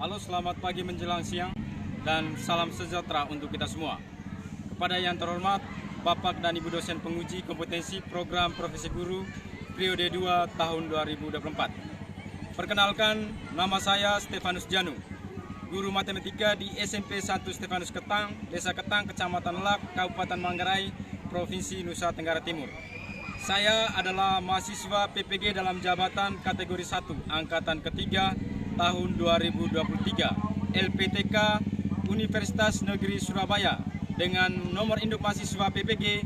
Halo, selamat pagi menjelang siang dan salam sejahtera untuk kita semua. Kepada yang terhormat Bapak dan Ibu dosen penguji kompetensi program profesi guru periode 2 tahun 2024. Perkenalkan, nama saya Stefanus Janu, guru matematika di SMP 1 Stefanus Ketang, Desa Ketang, Kecamatan Lak, Kabupaten Manggarai, Provinsi Nusa Tenggara Timur. Saya adalah mahasiswa PPG dalam jabatan kategori 1 angkatan ketiga tahun 2023 LPTK Universitas Negeri Surabaya dengan nomor induk mahasiswa PPG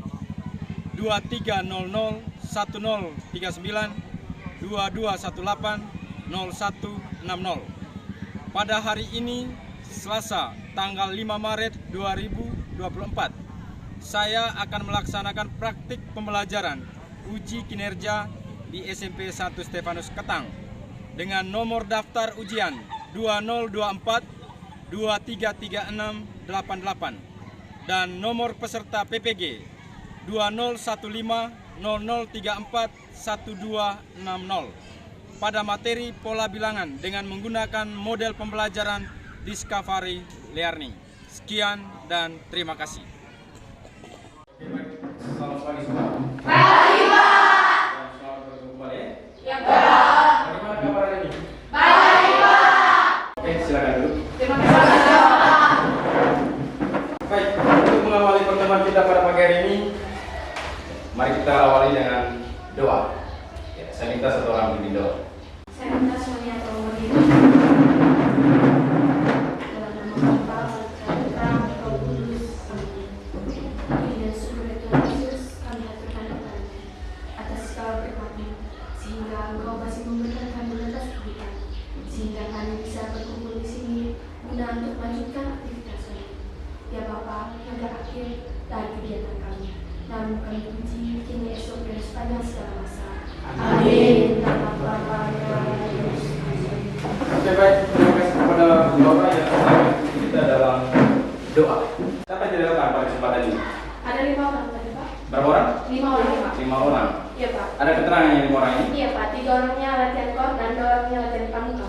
23001039 2218 0160. Pada hari ini Selasa tanggal 5 Maret 2024 saya akan melaksanakan praktik pembelajaran uji kinerja di SMP 1 Stefanus Ketang dengan nomor daftar ujian 2024 233688 dan nomor peserta PPG 201500341260 pada materi pola bilangan dengan menggunakan model pembelajaran Discovery Learning. Sekian dan terima kasih. Selamat pagi semua. Pagi, Pak. Selamat bertemu kembali. Ya, Pak. Bagaimana kabar hari ini? Baik, Pak. Oke, silakan duduk. Terima kasih, Pak. Baik, untuk mengawali pertemuan kita pada pagi hari ini, mari kita awali dengan doa. Ya, saya minta satu orang pimpin doa. Saya minta semuanya tolong berdiri. Dalam nama Bapa, Putra, Roh Kudus. Amin. Dan seluruh Tuhan Yesus, kami haturkan kepada-Nya atas segala berkat-Mu, sehingga Engkau masih memberikan kami atas kehidupan, sehingga kami bisa berkumpul di sini guna untuk melanjutkan aktivitas kami. Ya Bapa, hingga akhir dari kegiatan kami. Namun kami puji kini esok dan sepanjang segala masa. Amin. Dalam Bapa dan Yesus. Oke, baik, terima kasih kepada Bapak yang akan kita dalam doa. Siapa yang tidak datang pada kesempatan ini? Ada 5 orang tadi, Pak. Berapa orang? 5 orang, Pak. 5 orang. Iya, Pak. Ada keterangan yang 5 orang ini? Iya, Pak. 3 orangnya latihan kor dan 2 orangnya latihan pramuka.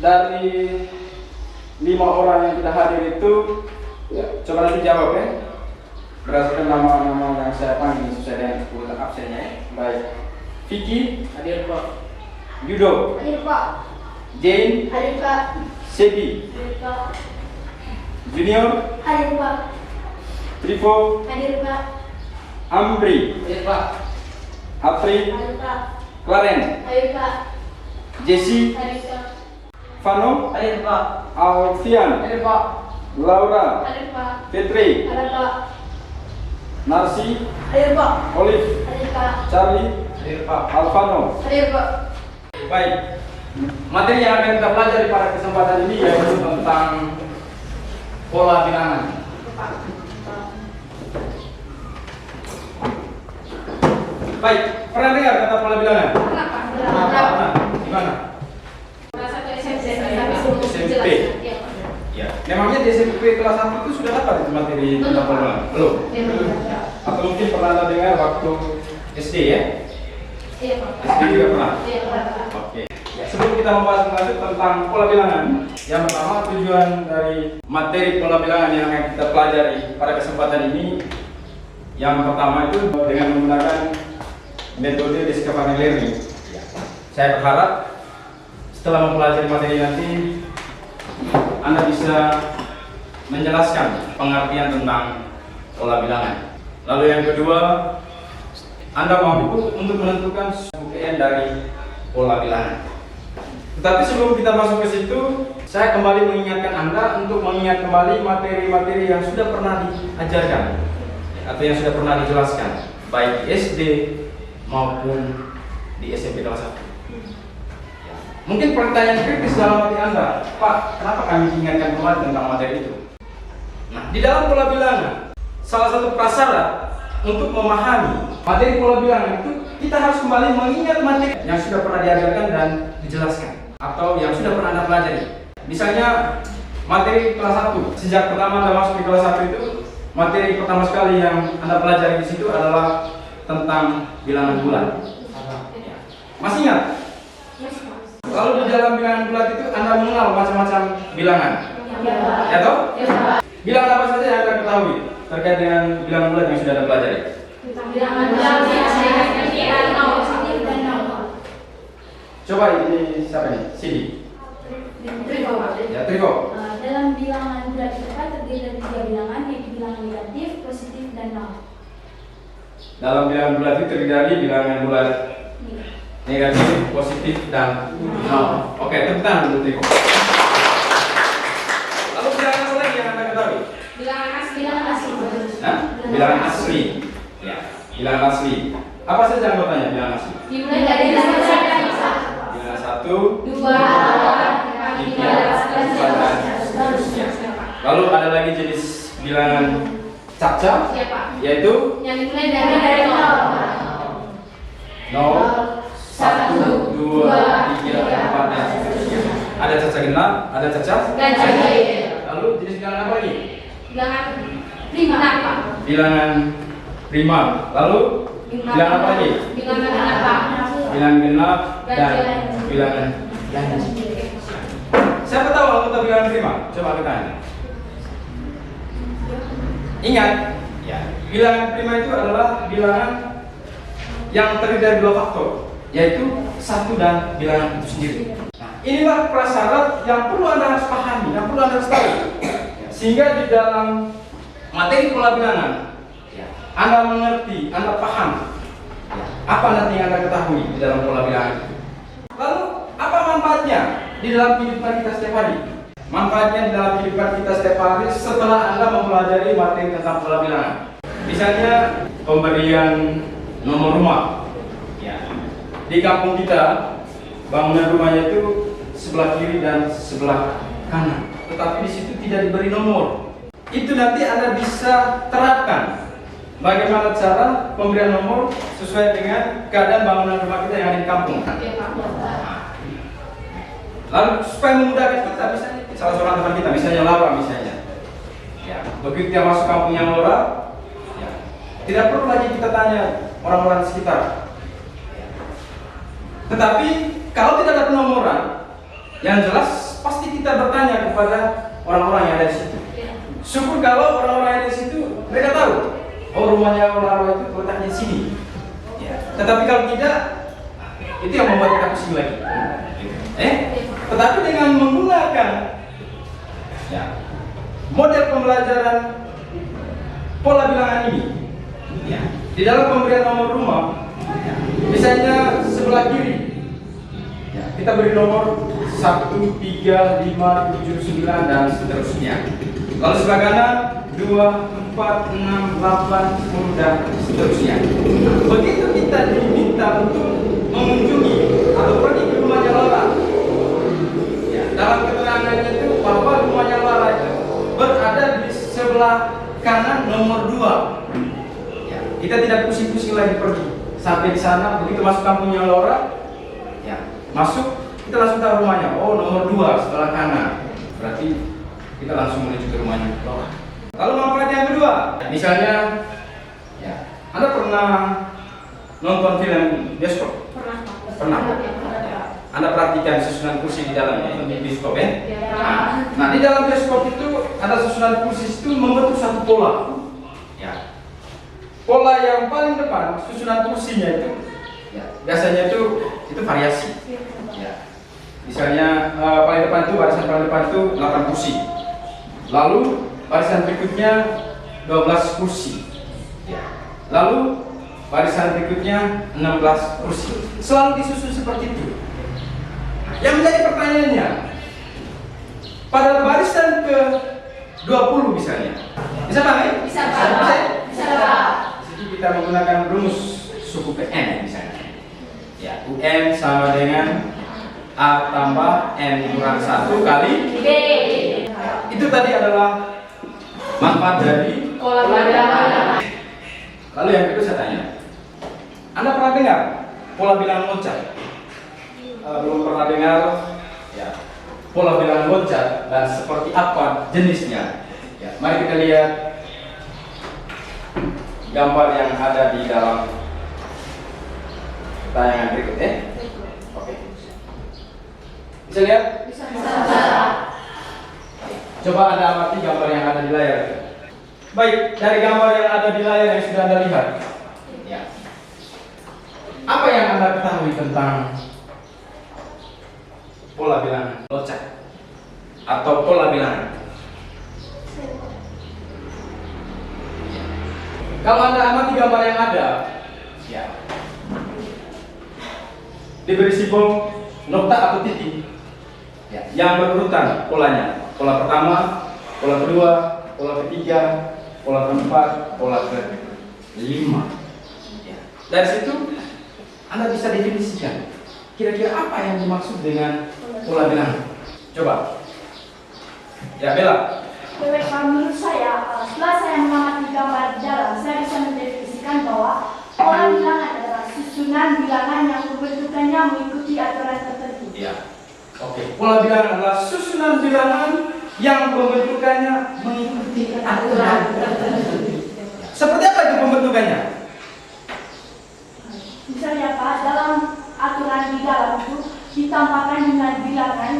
Dari 5 orang yang tidak hadir itu, ya, coba nanti jawab ya. Berdasarkan nama-nama yang saya panggil sesuai dengan urutan absennya ya. Baik. Vicky, Hadir Pak. Yudo, Hadir, Pak. Jane, Hadir, Pak. Sebi, Hadir, Pak. Junior, Hadir, Pak. Trivo, Hadir, Pak. Amri, Hadir Pak. Apri, Hadir, Pak. Claren, Hadir, Pak. Jesse, Hadir, Pak. Vano, Hadir Pak. Alfian, Hadir Pak. Laura, Hadir, Pak. Fitri, Hadir, Pak. Narsi, Hadir, Pak. Olive, Hadir, Pak. Charlie, Hadir Pak. Alvano. Hadir, Pak. Baik, materi yang akan kita pelajari pada kesempatan ini yaitu tentang pola bilangan. Pak. Baik, pernah dengar kata pola bilangan? Kenapa? Pernah. Di mana? Kelas 1 SMP. SMP. Iya, Pak. Ya, memangnya di SMP kelas 1 itu sudah dapat itu materi tentang pola bilangan? Belum? Iya, Atau mungkin pernah Anda dengar waktu SD ya? Iya, Pak. SD juga pernah? Iya, Pak. Oke. Ya, sebelum kita membahas lanjut tentang pola bilangan, yang pertama tujuan dari materi pola bilangan yang akan kita pelajari pada kesempatan ini, yang pertama itu dengan menggunakan metode Discovery Learning. Ya. Saya berharap setelah mempelajari materi nanti, Anda bisa menjelaskan pengertian tentang pola bilangan. Lalu yang kedua, Anda mampu untuk menentukan UPN dari pola bilangan. Tetapi sebelum kita masuk ke situ, saya kembali mengingatkan Anda untuk mengingat kembali materi-materi yang sudah pernah diajarkan atau yang sudah pernah dijelaskan, baik di SD maupun di SMP kelas 1. Mungkin pertanyaan kritis dalam hati Anda, Pak, kenapa kami ingatkan kembali tentang materi itu? Nah, di dalam pola bilangan, salah satu prasyarat untuk memahami materi pola bilangan itu, kita harus kembali mengingat materi yang sudah pernah diajarkan dan dijelaskan atau yang sudah pernah Anda pelajari. Misalnya materi kelas 1, sejak pertama Anda masuk di kelas 1 itu, materi pertama sekali yang Anda pelajari di situ adalah tentang bilangan bulan. Masih ingat? Lalu di dalam bilangan bulat itu Anda mengenal macam-macam bilangan. Ya toh? Bilangan apa saja yang Anda ketahui terkait dengan bilangan bulat yang sudah Anda pelajari? Bilangan bulat yang positif dan nol. Coba ini siapa nih? Sidi. Ya, Triko. Dalam bilangan bulat itu kan terdiri dari 3 bilangan, yaitu bilangan negatif, positif, dan nol. Dalam bilangan bulat itu terdiri dari bilangan bulat negatif, positif, dan nol. Oke, tepuk tangan dulu Triko. Lalu bilangan apa lagi yang Anda ketahui? Bilangan asli. Nah, bilangan asli. Ya, bilangan asli. Apa saja anggotanya bilangan asli? Dimulai dari bilangan 1, 2, 3, 4, 5, 6, 7, 8. Lalu ada lagi jenis bilangan capca, yaitu Yang dimulai dari 0. 0, 1, 2, 3, 4, dan seterusnya. Ada caca genap, ada caca ganjil. Lalu jenis bilangan apa lagi? Bilangan prima. Bilangan prima. Lalu bilangan apa lagi? Bilangan genap. Bilangan genap dan bilangan ganjil. Siapa tahu anggota bilangan prima? Coba kita tanya. Ingat, ya, bilangan prima itu adalah bilangan yang terdiri dari 2 faktor, yaitu 1 dan bilangan itu sendiri. Nah, inilah prasyarat yang perlu Anda harus pahami, yang perlu Anda harus tahu, sehingga di dalam materi pola bilangan, ya, Anda mengerti, Anda paham, ya, apa nanti yang Anda ketahui di dalam pola bilangan. Lalu, apa manfaatnya di dalam kehidupan kita setiap hari? Manfaatnya di dalam kehidupan kita setiap hari setelah Anda mempelajari materi tentang pola bilangan. Misalnya, pemberian nomor rumah. Ya. Di kampung kita, bangunan rumahnya itu sebelah kiri dan sebelah kanan. Tetapi di situ tidak diberi nomor. Itu nanti Anda bisa terapkan bagaimana cara pemberian nomor sesuai dengan keadaan bangunan rumah kita yang ada di kampung. Lalu supaya memudahkan kita, misalnya salah seorang teman kita, misalnya Laura misalnya. Ya, begitu dia masuk kampungnya Laura, ya, tidak perlu lagi kita tanya orang-orang sekitar. Tetapi kalau tidak ada penomoran, yang jelas pasti kita bertanya kepada orang-orang yang ada di situ. Syukur kalau orang-orang yang ada di situ mereka tahu, oh rumahnya Laura itu letaknya di sini. Ya. Tetapi kalau tidak, itu yang membuat kita pusing lagi. Tetapi dengan menggunakan, ya, model pembelajaran pola bilangan ini, ya, di dalam pemberian nomor rumah, ya, misalnya sebelah kiri, ya, kita beri nomor 1, 3, 5, 7, 9 dan seterusnya. Lalu sebelah kanan 2, 4, 6, 8, 10 dan seterusnya. Begitu kita diminta untuk mengunjungi atau pergi ke rumahnya Laura, ya, dalam keterangannya itu bahwa rumahnya Laura itu berada di sebelah kanan nomor 2. Ya, kita tidak pusing-pusing lagi pergi sampai di sana. Begitu masuk kampungnya Laura, ya, masuk kita langsung tahu rumahnya. Oh, nomor 2 sebelah kanan. Berarti kita langsung menuju ke rumahnya Laura. Lalu manfaat yang kedua, misalnya, ya, Anda pernah nonton film bioskop? Pernah. Anda perhatikan susunan kursi di dalamnya di bioskop, ya? Nah, di dalam bioskop itu ada susunan kursi itu membentuk satu pola. Ya. Pola yang paling depan susunan kursinya itu, ya, biasanya itu variasi. Ya. Misalnya paling depan itu barisan paling depan itu 8 kursi. Lalu barisan berikutnya 12 kursi. Ya. Lalu barisan berikutnya 16 kursi. Selalu disusun seperti itu. Yang menjadi pertanyaannya, pada barisan ke 20 misalnya, bisa Pak? Bisa Pak. Jadi kita menggunakan rumus suku PN misalnya. Ya, UN sama dengan A tambah N kurang 1 kali B. Itu tadi adalah manfaat dari Pola bilangan. Lalu yang kedua saya tanya, Anda pernah dengar pola bilangan loncat? Belum pernah dengar, ya, pola bilangan loncat dan seperti apa jenisnya? Ya, mari kita lihat gambar yang ada di dalam tayangan berikut, ya. Oke. Bisa lihat? Bisa. Coba Anda amati gambar yang ada di layar. Baik, dari gambar yang ada di layar yang sudah Anda lihat, ya. Apa yang Anda ketahui tentang pola bilangan loncat atau pola bilangan? Kalau Anda amati gambar yang ada, ya, diberi simbol nokta atau titik, ya, yang berurutan polanya. Pola pertama, pola kedua, pola ketiga, pola keempat, pola kelima. Ya. Dari situ Anda bisa definisikan kira-kira apa yang dimaksud dengan pola bilangan. Coba. Ya, Bella. Kalau menurut saya, setelah saya mengamati gambar di dalam, saya bisa mendefinisikan bahwa pola bilangan adalah susunan bilangan yang pembentukannya mengikuti aturan tertentu. Ya. Oke. Pola bilangan adalah susunan bilangan yang pembentukannya mengikuti aturan tertentu. Seperti apa itu pembentukannya? Misalnya Pak, dalam aturan di dalam itu ditambahkan dengan bilangan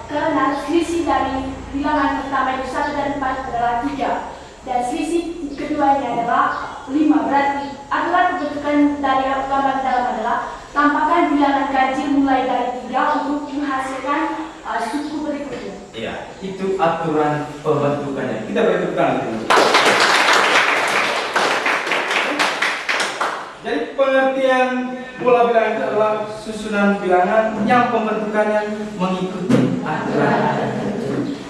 karena selisih dari bilangan pertama itu 1 dan 4 adalah 3 dan selisih keduanya adalah 5. Berarti aturan pembentukan dari gambar dalam adalah tambahkan bilangan ganjil mulai dari 3 untuk menghasilkan suku berikutnya. Iya, itu aturan pembentukannya. Kita beri tepuk tangan. Jadi pengertian pola bilangan itu adalah susunan bilangan yang pembentukannya mengikuti aturan.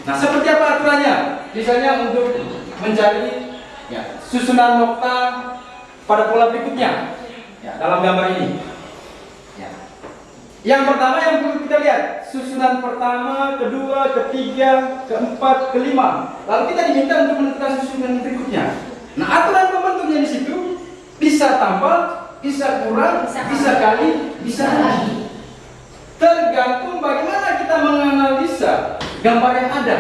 Nah, seperti apa aturannya? Misalnya untuk mencari ya, susunan nokta pada pola berikutnya. Ya, dalam gambar ini. Ya. Yang pertama yang perlu kita lihat, susunan pertama, kedua, ketiga, keempat, kelima. Lalu kita diminta untuk menentukan susunan berikutnya. Nah, aturan pembentuknya di situ bisa tambah, bisa kurang, bisa kali, bisa lagi. Tergantung bagaimana kita menganalisa gambar yang ada.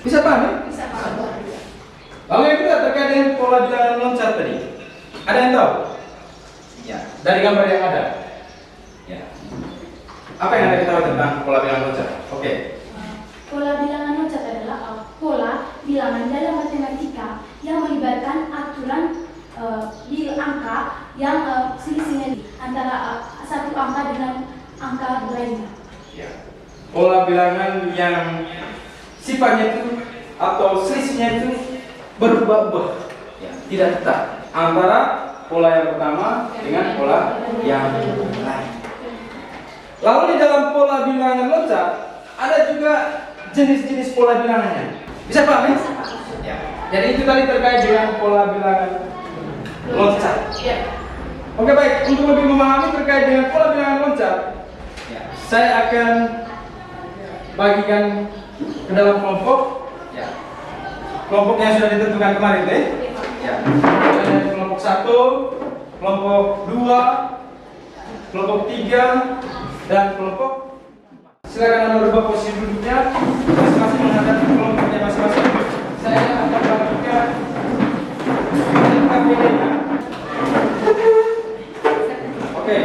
Bisa paham ya? Bisa Pak. Lalu yang kedua terkait dengan pola bilangan loncat tadi. Ada yang tahu? Ya, dari gambar yang ada. Ya. Apa yang Anda ketahui tentang pola bilangan loncat? Oke. Pola bilangan loncat adalah pola bilangan dalam matematika yang melibatkan aturan di angka yang selisihnya antara satu angka dengan angka lainnya. Ya. Pola bilangan yang sifatnya itu atau selisihnya itu berubah-ubah, ya, tidak tetap antara pola yang pertama dengan pola yang lain. Lalu di dalam pola bilangan loncat ada juga jenis-jenis pola bilangannya. Bisa paham ya? Ya. Jadi itu tadi terkait dengan pola bilangan loncat. Ya. Oke, baik. Untuk lebih memahami terkait dengan pola bilangan loncat, ya, saya akan bagikan ke dalam kelompok. Ya. Kelompok yang sudah ditentukan kemarin, deh. Ya. Ada kelompok 1, kelompok 2, kelompok 3, dan kelompok 4. Silakan Anda berubah posisi duduknya masing-masing menghadap kelompoknya masing-masing. Saya akan bagikan KPD-nya. Oke.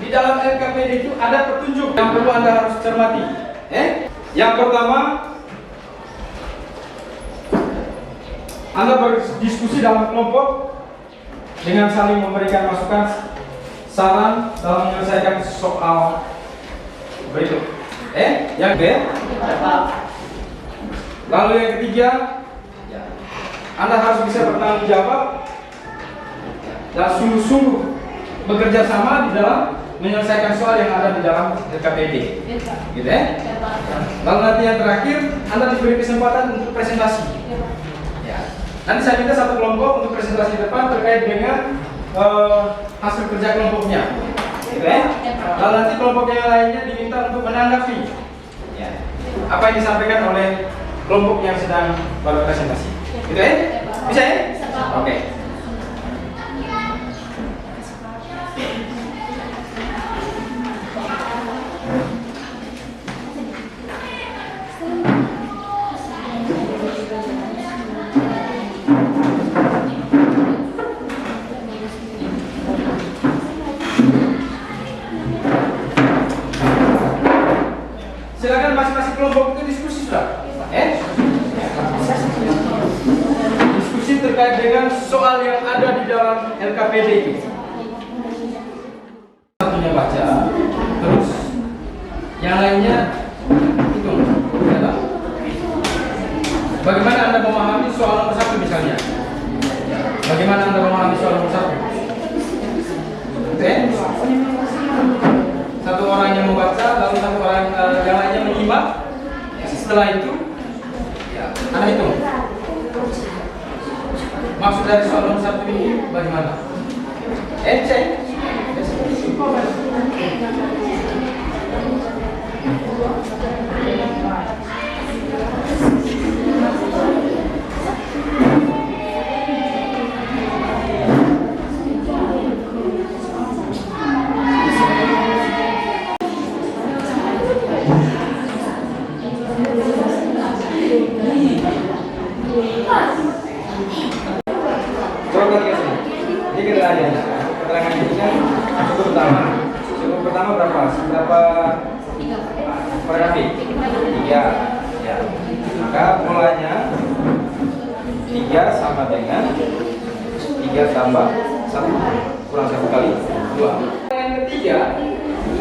Di dalam LKPD itu ada petunjuk yang perlu Anda harus cermati. Yang pertama, Anda berdiskusi dalam kelompok dengan saling memberikan masukan, saran dalam menyelesaikan soal berikut. Yang kedua, lalu yang ketiga, Anda harus bisa bertanggung jawab dan sungguh-sungguh bekerja sama di dalam menyelesaikan soal yang ada di dalam LKPD. Gitu ya? Lalu nanti yang terakhir, Anda diberi kesempatan untuk presentasi. Ya. Nanti saya minta satu kelompok untuk presentasi depan terkait dengan hasil kerja kelompoknya. Gitu ya? Lalu nanti kelompok yang lainnya diminta untuk menanggapi ya, apa yang disampaikan oleh kelompok yang sedang berpresentasi. Gitu ya? Bisa ya? Oke. KPD itu. Satunya baca, terus yang lainnya hitung. Ya, bagaimana Anda memahami soal nomor 1 misalnya? Bagaimana Anda memahami soal nomor 1? Oke? Satu orang yang membaca, lalu satu orang yang lainnya menyimak. Setelah itu, ya, Anda hitung. Maksud dari soal nomor 1 ini bagaimana? Cek. Keterangan ini kan suku pertama berapa paragraf? 3. Ya. Maka polanya 3 sama dengan 3 tambah 1 kurang 1 kali 2. Yang ketiga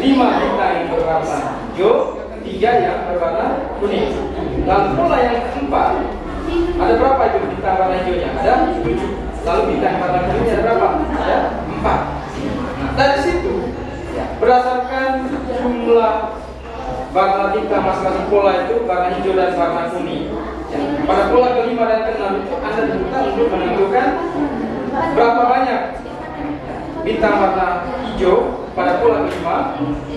5 bintang yang berwarna hijau, 3 yang berwarna kuning. Dan pola yang keempat ada berapa itu bintang warna hijaunya? Ada 7. Lalu bintang warna kuningnya ada berapa? Ada 4. Nah, dari situ berdasarkan jumlah warna bintang masing-masing pola itu warna hijau dan warna kuning. Ya, pada pola kelima dan keenam itu Anda diminta untuk menentukan berapa banyak bintang warna hijau pada pola kelima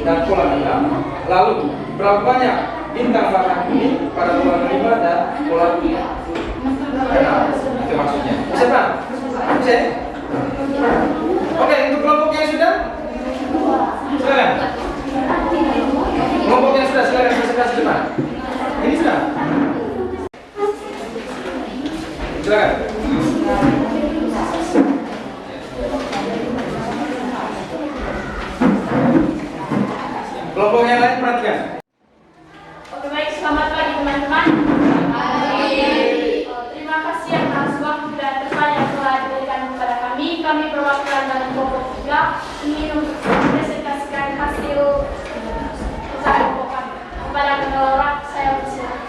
dan pola keenam. Lalu berapa banyak bintang warna kuning pada pola kelima dan pola keenam. Itu maksudnya. Bisa Pak? Bisa? Oke, untuk kelompok yang sudah? Silakan. Kelompok yang sudah silakan presentasi depan. Ini sudah? Silakan. Kelompok yang lain perhatikan. Oke, baik, selamat pagi teman-teman. Terima kasih atas waktu dan tempat yang telah diberikan kepada kami. Kami perwakilan dari kelompok 3 ingin mempresentasikan hasil usaha kelompok kami. Kepada pengelola, saya bersilakan.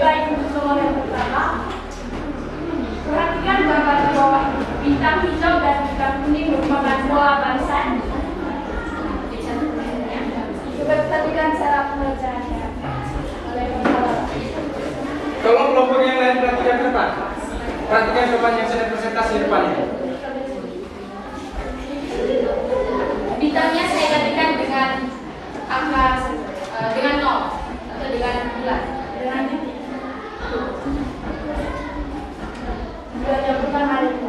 Baik, untuk nomor yang pertama, perhatikan gambar di bawah. Bintang hijau dan bintang kuning merupakan pola barisan. Coba perhatikan cara pengerjaannya. Tolong kelompok yang lain perhatikan ke depan. Perhatikan depan yang saya presentasi di depan ini. Bintangnya saya gantikan dengan angka dengan 0 atau dengan bulan. Dengan titik. Bulan yang pertama itu.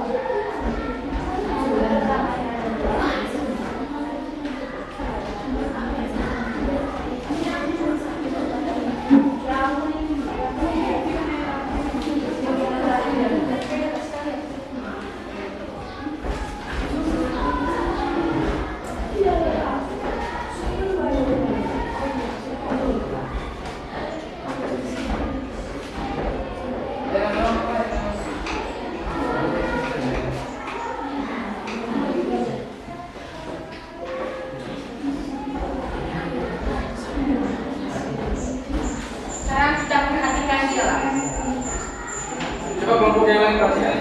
Coba kelompok yang lain perhatikan.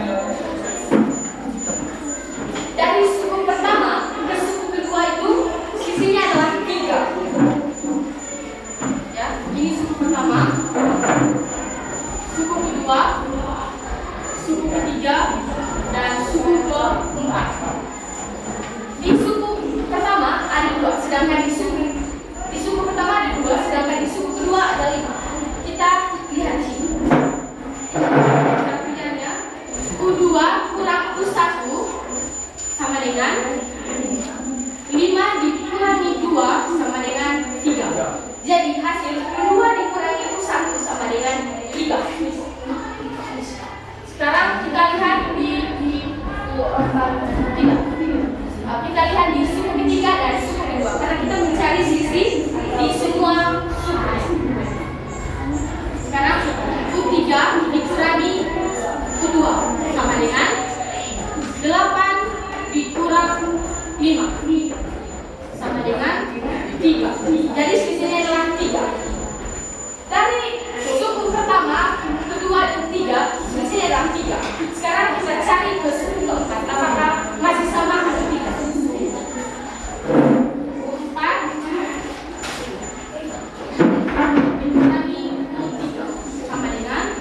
Dari suku pertama ke suku kedua itu sisinya adalah 3. Ya, ini suku pertama, suku kedua, suku ketiga, dan suku keempat. Di suku pertama ada 2, sedangkan di suku pertama ada 2, sedangkan di suku kedua ada 5. Kita lihat sini. 3. Jadi selisihnya adalah 3. Dari suku pertama, kedua, dan 3, selisihnya adalah 3. Sekarang kita cari ke suku keempat. Apakah masih sama atau tidak? 4 dikurangi 3 sama dengan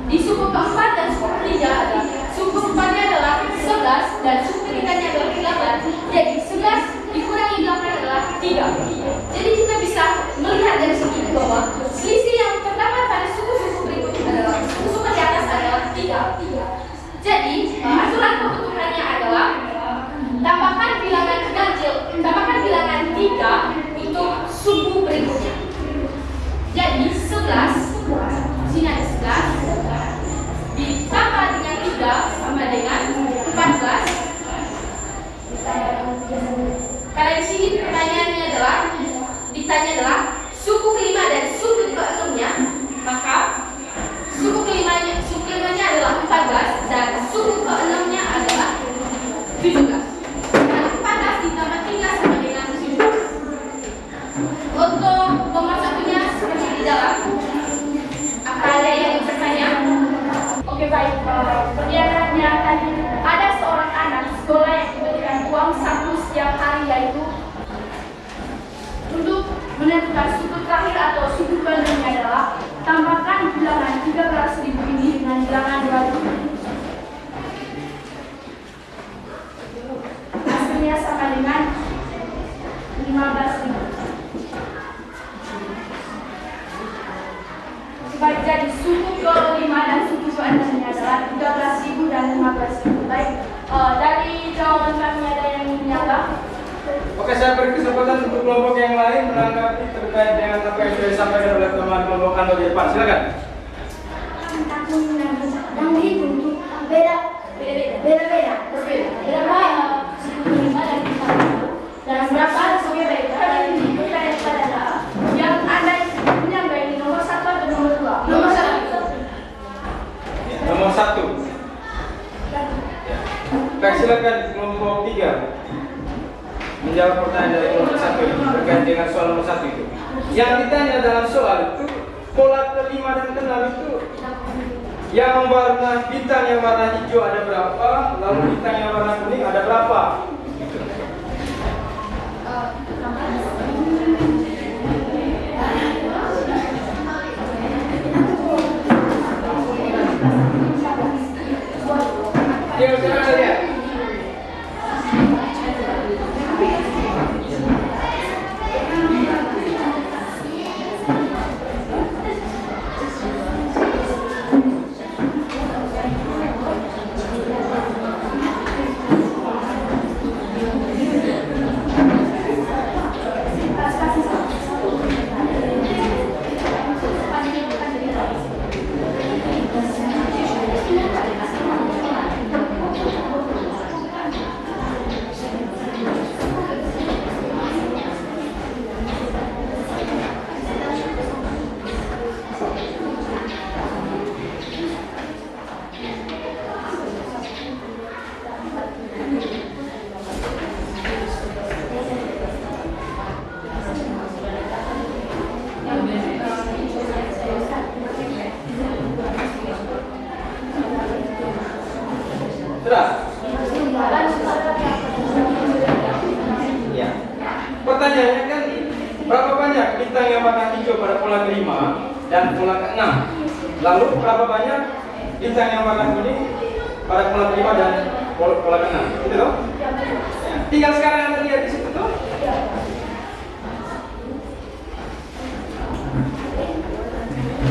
di suku keempat dan suku ketiga ada suku keempatnya adalah 11 dan suku ketiganya adalah 8. Jadi 11 dikurangi 8 adalah 3. Jadi kita bisa melihat dari sini bahwa selisih yang pertama pada suku-suku berikut adalah suku di atas adalah 3. Jadi aturan pembentukannya adalah tambahkan bilangan ganjil, tambahkan bilangan 3 untuk suku berikutnya. Jadi 11 sini ada 11 ditambah dengan 3 sama dengan 14. Karena di sini pertanyaannya adalah suku kelima dan suku keenamnya, maka suku kelimanya adalah 14 dan suku keenamnya adalah 17. Dan 14 ditambah 3 sama dengan 17. Untuk nomor satunya seperti di dalam. Apa ada yang bertanya? Oke, baik. Pertanyaannya tadi, ada seorang anak sekolah yang diberikan uang saku setiap hari, yaitu untuk menentukan suku terakhir atau suku keenamnya adalah tambahkan bilangan 13.000 ini dengan bilangan 2.000. Hasilnya sama dengan 15.000. Baik, jadi suku ke-5 dan suku ke-6 adalah 13.000 dan 15.000. Baik, dari jawaban kami ada yang ingin menjawab? Oke, saya beri kesempatan untuk kelompok yang lain menanggapi terkait dengan apa yang sudah disampaikan oleh teman kelompok Anda di depan. Silakan. Aku yang itu beda. Suku 5 dan 4 dan berapa suku beda? Tadi itu kayak pada yang Anda punya nggak ini nomor 1 atau nomor 2? Nomor 1. Nomor 1. Baik, silakan kelompok 3 menjawab pertanyaan dari kelompok 1 ini terkait dengan soal nomor 1 itu. Yang ditanya dalam soal itu pola ke-5 dan ke-6 itu yang warna bintang yang warna hijau ada berapa, lalu bintang yang warna kuning ada berapa? Ya, saudara lihat. Sudah? Ya. Pertanyaannya kan berapa banyak bintang yang warna hijau pada pola ke-5 dan pola ke-6? Lalu berapa banyak bintang yang warna kuning pada pola ke-5 dan pola ke-6? Gitu toh? Ya. Tinggal sekarang Anda lihat di situ tuh.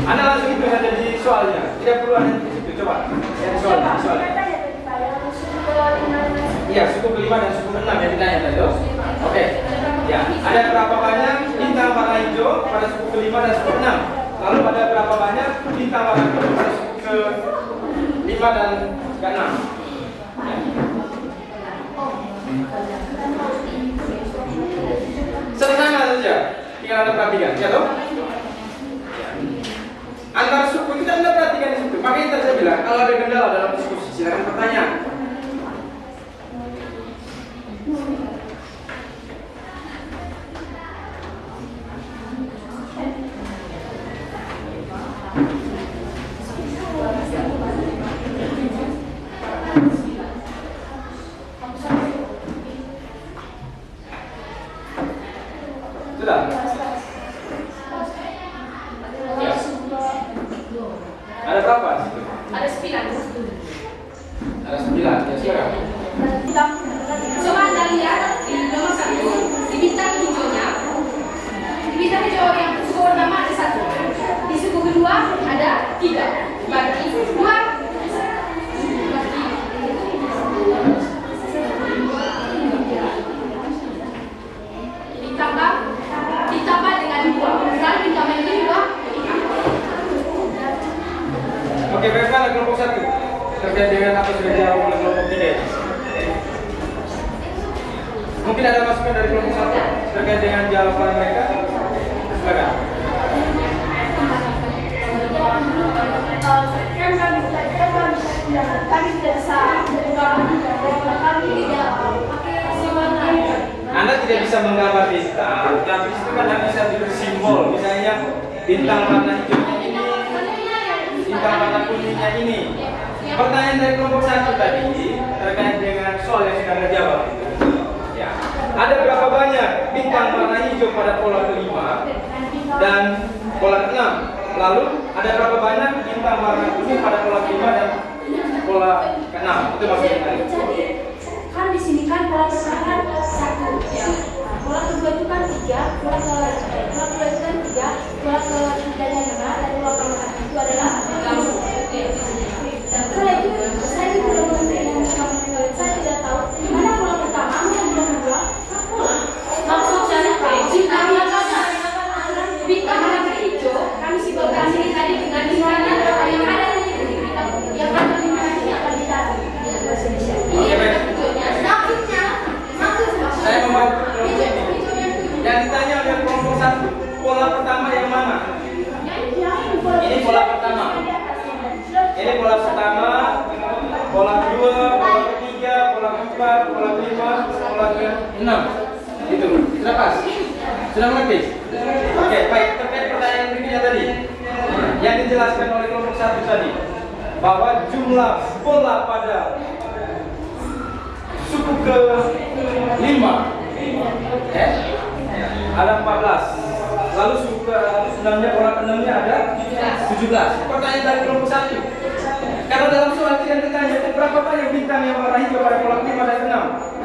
Anda langsung itu saja di soalnya. Tidak perlu ada di situ. Coba. Ya, di soalnya. Iya, suku ke-5 dan suku ke-6 yang ditanya tadi tuh. Oke. Ya, ada berapa banyak bintang warna hijau pada suku ke-5 dan suku ke-6? Lalu ada berapa banyak bintang warna kuning pada suku ke-5 dan ke-6? Ya. tinggal Anda perhatikan, ya toh? Antara suku kita Anda perhatikan di situ. Makanya tadi saya bilang, kalau ada kendala dalam diskusi, silakan bertanya. Sudah? Ada berapa? Ada 9. Ada 9, ya silakan. Coba Anda lihat di nomor 1, di bintang hijaunya. Di bintang hijau yang suku pertama ada 1. Di suku kedua ada 3. Bagi 2. Ditambah dengan 2. Lalu ditambah dengan 2. Oke, bagaimana kelompok 1? Terkait dengan apa sudah dijawab oleh kelompok 3 ini? Mungkin ada masukan dari kelompok 1 terkait dengan jawaban mereka? Silakan. Kami tidak bisa kami tidak Anda tidak bisa menggambar bintang, tapi itu kan Anda bisa tidur simbol, misalnya bintang warna hijaunya ini, bintang warna kuningnya ini. Pertanyaan dari kelompok 1 tadi terkait dengan soal yang sudah Anda jawab. Ya, ada berapa banyak bintang warna hijau pada pola kelima dan pola keenam? Lalu ada berapa banyak bintang warna kuning pada pola kelima dan pola keenam? Itu maksudnya tadi. kan di sini kan pola pertama kan 1, ya. Pola kedua itu kan 3, pola kedua itu kan 3, pola ketiganya 5, dan pola keempat itu adalah 6. Karena itu saya tidak mengerti, saya tidak tahu mana pola pertama, mana pola kedua, Maksudnya bintang warna hijau kami simpulkan ini tadi dengan bintang yang ada di yang ada di mana ini akan ditaruh. Oke, baik. Saya membantu kelompok ini. Yang ditanya oleh kelompok 1, pola pertama yang mana? Ini pola pertama. Ini pola pertama, pola kedua, pola ketiga, pola keempat, pola kelima, pola keenam. Itu sudah pas? Sudah mengerti? Oke, baik. Terkait pertanyaan berikutnya tadi, yang dijelaskan oleh kelompok 1 tadi, bahwa jumlah pola pada suku ke-5 ada 14. Lalu suku ke-6-nya, pola ke-6-nya ada 17. Pertanyaan dari kelompok 1. Karena dalam soal tidak ditanya berapa banyak bintang yang warna hijau pada pola ke-5 dan ke-6.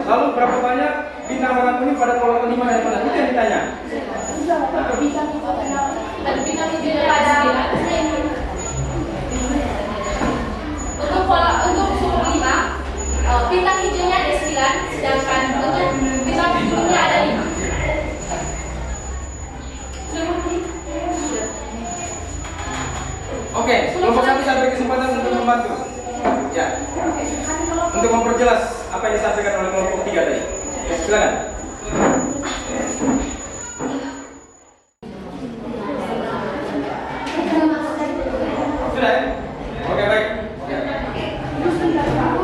Lalu berapa banyak bintang warna kuning pada pola ke-5 dan ke-6. Itu yang ditanya. Ada bintang hijau pada untuk suku 5, bintang hijaunya ada 9, sedangkan untuk bintang kuningnya ada 5. Oke, kelompok 1 saya beri kesempatan untuk membantu. Ya. Untuk memperjelas apa yang disampaikan oleh kelompok 3 tadi. Silakan. Sudah ya? Oke, baik. Ya.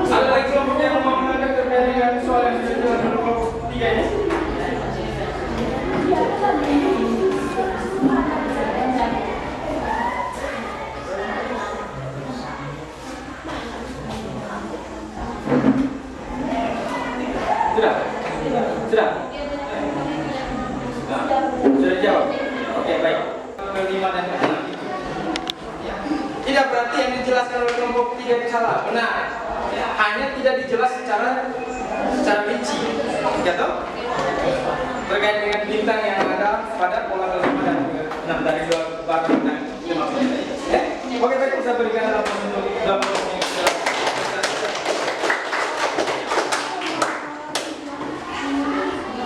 Ada lagi kelompok yang mau mengangkat terkait dengan soal yang sudah dijelaskan oleh kelompok 3 ini? Sudah? Sudah? Sudah dijawab? Oke, baik. Kelima dan keenam. Tidak berarti yang dijelaskan oleh kelompok 3 itu salah. Benar. Hanya tidak dijelas secara rinci. Ya toh? Terkait dengan bintang yang ada pada pola kelima dan keenam dari 2 batang bintang. Itu maksudnya tadi. Ya? Oke, baik. Saya berikan laporan untuk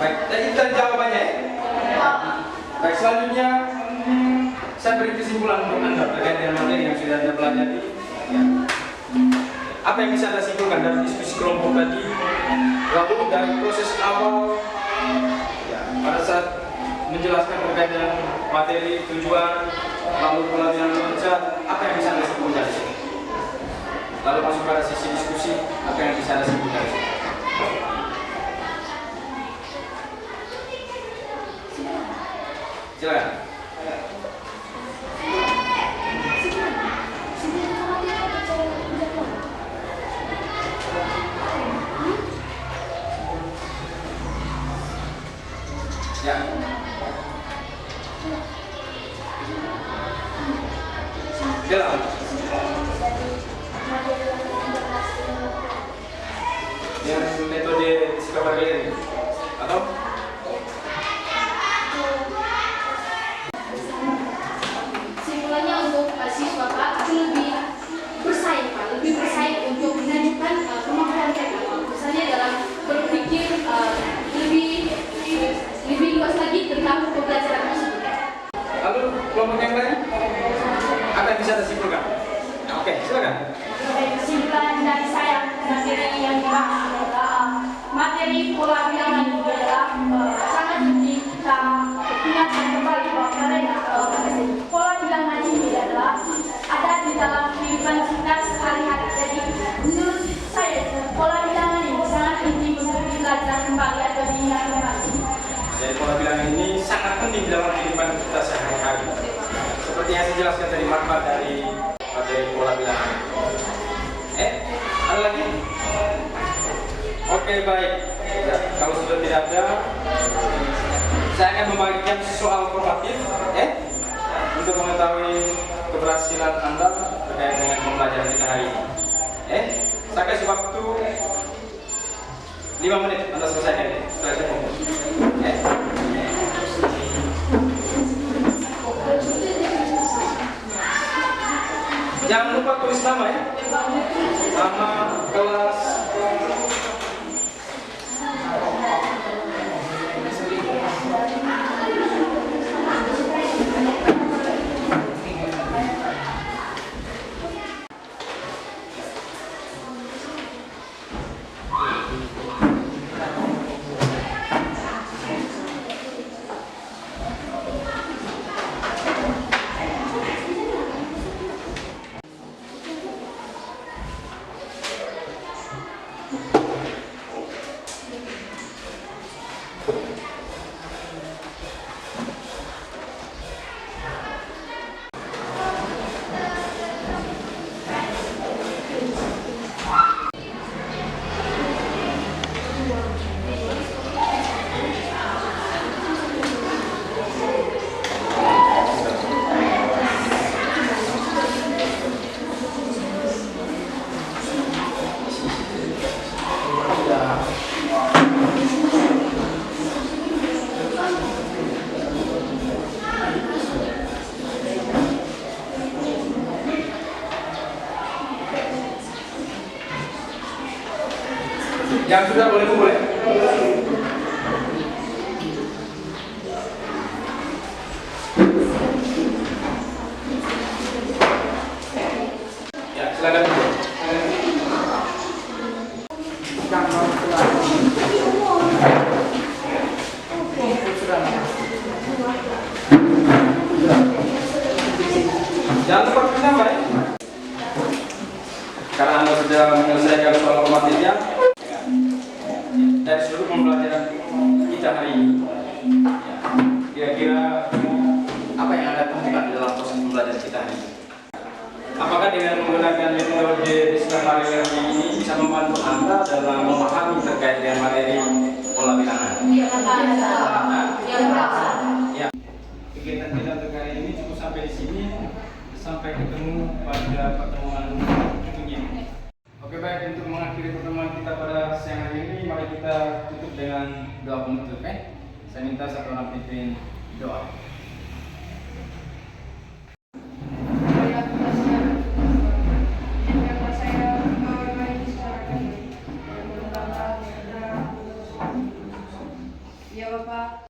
baik, tadi itu jawabannya ya? Baik, selanjutnya saya beri kesimpulan untuk Anda terkait dengan materi yang sudah Anda pelajari ya. Apa yang bisa Anda simpulkan dari diskusi kelompok tadi? Lalu dari proses awal ya, pada saat menjelaskan terkait dengan materi, tujuan, lalu pelajaran lancar, apa yang bisa Anda sebutkan dari sini? Lalu masuk pada sesi diskusi, apa yang bisa Anda sebutkan dari sini? Silakan. Ya. Silakan. Dengan metode discovery atau Simpulannya untuk siswa Pak itu lebih bersaing Pak, lebih bersaing untuk menunjukkan kemampuan mereka. Misalnya dalam berpikir lebih luas lagi tentang pembelajaran tersebut. lalu kelompok yang lain apa yang bisa Anda simpulkan? Oke, silakan. Kesimpulan dari saya materi yang dibahas adalah materi pola bilangan ini adalah sangat penting kita ingatkan kembali bahwa pola bilangan ini adalah ada di dalam kehidupan kita sehari-hari. Jadi menurut saya pola bilangan ini sangat penting untuk belajar kembali atau diingat kembali. Jadi pola bilangan ini sangat penting dalam kehidupan kita sehari-hari. Seperti yang saya jelaskan tadi manfaat dari materi pola bilangan. Ada lagi? Oke, baik. Ya, kalau sudah tidak ada, saya akan membagikan soal formatif, untuk mengetahui keberhasilan Anda terkait dengan pembelajaran kita hari ini. Saya kasih waktu 5 menit Anda selesaikan ini. Setelah itu fokus. Jangan lupa tulis nama ya. Nama kelas. Yang sudah boleh kumpul ya? Ya, silakan. Jangan tempat pindah, Pak. Karena Anda sudah menyelesaikan soal formatifnya dari seluruh pembelajaran kita hari ini. Kira-kira apa yang Anda temukan di dalam proses pembelajaran kita hari ini? Apakah dengan menggunakan metode discovery learning ini bisa membantu Anda dalam memahami terkait dengan materi pola bilangan? Ya. Kegiatan kita untuk hari ini cukup sampai di sini. Sampai ketemu pada pertemuan berikutnya. Oke, baik, untuk mengakhiri pertemuan kita pada siang hari ini, mari kita tutup dengan doa penutup. Saya minta satu orang pimpin doa. Ya Bapak.